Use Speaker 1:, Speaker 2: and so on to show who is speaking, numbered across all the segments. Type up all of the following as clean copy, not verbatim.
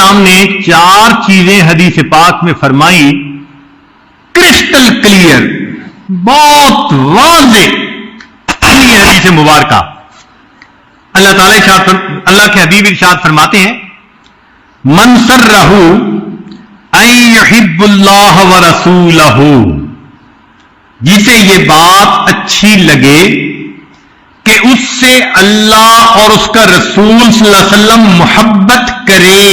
Speaker 1: السلام نے 4 چیزیں حدیث پاک میں فرمائی، کرسٹل کلیئر، بہت واضح حدیث مبارکہ۔ اللہ کے حبیب ارشاد فرماتے ہیں، من سرہ ان یحب اللہ ورسولہ، جسے یہ بات اچھی لگے کہ اس سے اللہ اور اس کا رسول صلی اللہ علیہ وسلم محبت کرے،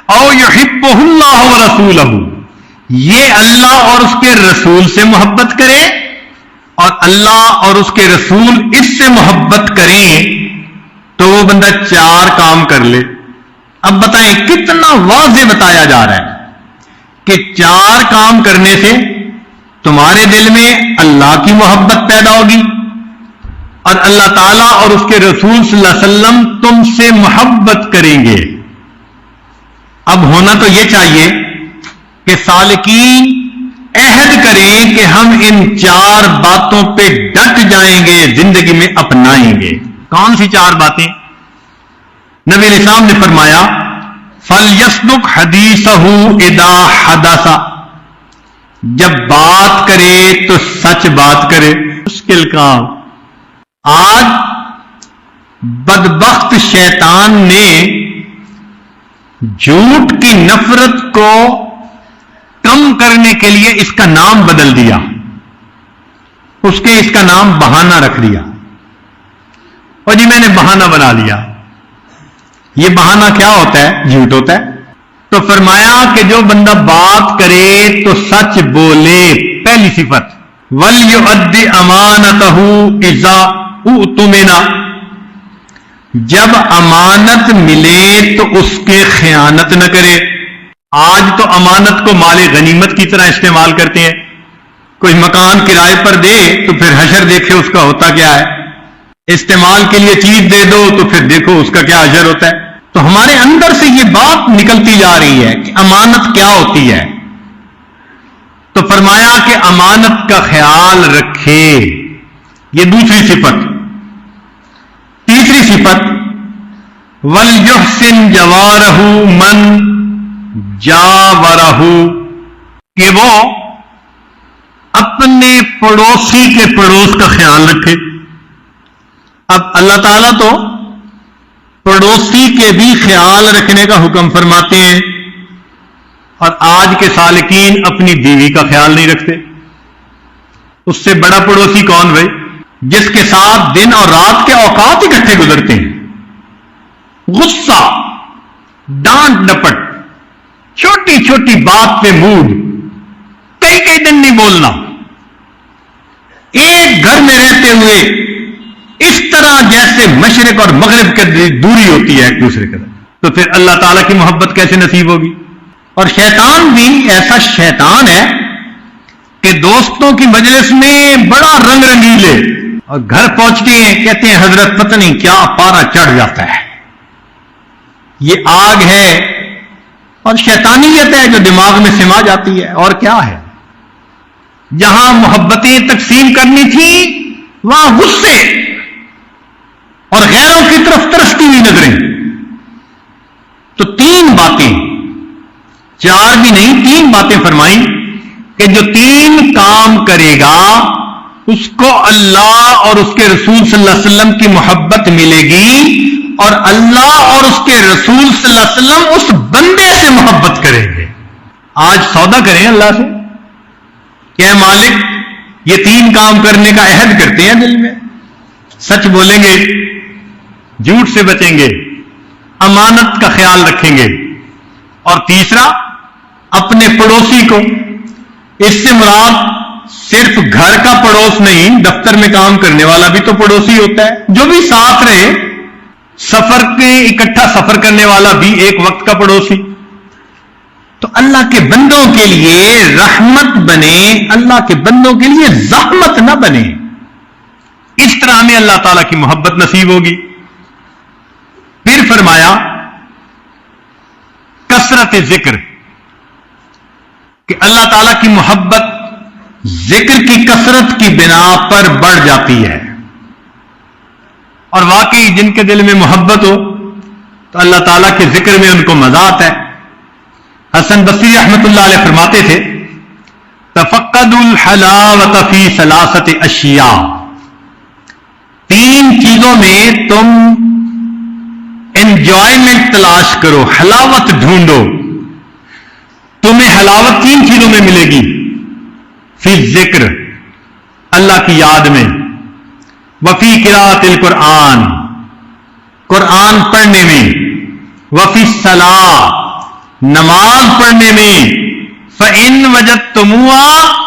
Speaker 1: او یحبہ اللہ ورسولہ، یہ اللہ اور اس کے رسول سے محبت کرے اور اللہ اور اس کے رسول اس سے محبت کریں، تو وہ بندہ 4 کام کر لے۔ اب بتائیں کتنا واضح بتایا جا رہا ہے کہ 4 کام کرنے سے تمہارے دل میں اللہ کی محبت پیدا ہوگی اور اللہ تعالیٰ اور اس کے رسول صلی اللہ علیہ وسلم تم سے محبت کریں گے۔ اب ہونا تو یہ چاہیے کہ سالکین عہد کریں کہ ہم ان 4 باتوں پہ ڈٹ جائیں گے، زندگی میں اپنائیں گے۔ کون سی 4 باتیں؟ نبی علیہ السلام نے فرمایا، فَلْيَصْدُقْ حَدِيثَهُ إِذَا حَدَثَ، جب بات کرے تو سچ بات کرے۔ مشکل کام۔ آج بدبخت شیطان نے جھوٹ کی نفرت کو کم کرنے کے لیے اس کا نام بدل دیا، اس کا نام بہانہ رکھ دیا۔ اور جی میں نے بہانہ بنا لیا۔ یہ بہانہ کیا ہوتا ہے؟ جھوٹ ہوتا ہے۔ تو فرمایا کہ جو بندہ بات کرے تو سچ بولے، پہلی صفت، وَلْيُؤَدِّ أَمَانَتَهُ إِذَا اُؤْتُمِنَ، جب امانت ملے تو اس کے خیانت نہ کرے۔ آج تو امانت کو مال غنیمت کی طرح استعمال کرتے ہیں۔ کوئی مکان کرائے پر دے تو پھر حشر دیکھے اس کا ہوتا کیا ہے، استعمال کے لیے چیز دے دو تو پھر دیکھو اس کا کیا حشر ہوتا ہے۔ تو ہمارے اندر سے یہ بات نکلتی جا رہی ہے کہ امانت کیا ہوتی ہے۔ تو فرمایا کہ امانت کا خیال رکھے، یہ دوسری صفت۔ تیسری صفت، وَلْيُحْسِنْ جَوَارَهُ مَنْ جَاوَرَهُ، کہ وہ اپنے پڑوسی کے پڑوس کا خیال رکھے۔ اب اللہ تعالیٰ تو پڑوسی کے بھی خیال رکھنے کا حکم فرماتے ہیں، اور آج کے سالکین اپنی بیوی کا خیال نہیں رکھتے۔ اس سے بڑا پڑوسی کون بھائی؟ جس کے ساتھ دن اور رات کے اوقات اکٹھے گزرتے ہیں۔ غصہ، ڈانٹ ڈپٹ، چھوٹی چھوٹی بات پہ موڈ، کئی دن نہیں بولنا، ایک گھر میں رہتے ہوئے اس طرح جیسے مشرق اور مغرب کی دوری ہوتی ہے ایک دوسرے کے ساتھ، تو پھر اللہ تعالیٰ کی محبت کیسے نصیب ہوگی؟ اور شیطان بھی ایسا شیطان ہے کہ دوستوں کی مجلس میں بڑا رنگ رنگیلے، اور گھر پہنچتے ہیں کہتے ہیں حضرت پتہ نہیں کیا پارا چڑھ جاتا ہے۔ یہ آگ ہے اور شیطانیت ہے جو دماغ میں سما جاتی ہے، اور کیا ہے؟ جہاں محبتیں تقسیم کرنی تھی وہاں غصے اور غیروں کی طرف ترستی ہوئی نظریں۔ تو 3 باتیں، 4 بھی نہیں 3 باتیں فرمائیں کہ جو 3 کام کرے گا اس کو اللہ اور اس کے رسول صلی اللہ علیہ وسلم کی محبت ملے گی، اور اللہ اور اس کے رسول صلی اللہ علیہ وسلم اس بندے سے محبت کریں گے۔ آج سودا کریں اللہ سے کہ اے مالک یہ 3 کام کرنے کا عہد کرتے ہیں دل میں، سچ بولیں گے، جھوٹ سے بچیں گے، امانت کا خیال رکھیں گے، اور تیسرا اپنے پڑوسی کو، اس سے مراد صرف گھر کا پڑوس نہیں، دفتر میں کام کرنے والا بھی تو پڑوسی ہوتا ہے، جو بھی ساتھ رہے، سفر کے اکٹھا سفر کرنے والا بھی ایک وقت کا پڑوسی۔ تو اللہ کے بندوں کے لیے رحمت بنے، اللہ کے بندوں کے لیے زحمت نہ بنے۔ اس طرح ہمیں اللہ تعالیٰ کی محبت نصیب ہوگی۔ پھر فرمایا کثرت ذکر، کہ اللہ تعالیٰ کی محبت ذکر کی کثرت کی بنا پر بڑھ جاتی ہے، اور واقعی جن کے دل میں محبت ہو تو اللہ تعالیٰ کے ذکر میں ان کو مزہ آتا ہے. حسن بصری رحمت اللہ علیہ فرماتے تھے تفقدوا الحلاوۃ فی ثلاثۃ اشیاء، 3 چیزوں میں تم انجوائمنٹ تلاش کرو، حلاوت ڈھونڈو. تمہیں حلاوت 3 چیزوں میں ملے گی. فی ذکر، اللہ کی یاد میں، وفی قراءۃ القرآن، قرآن پڑھنے میں، وفی الصلاۃ، نماز پڑھنے میں. فَإِن وَجَدْتُمُوهَا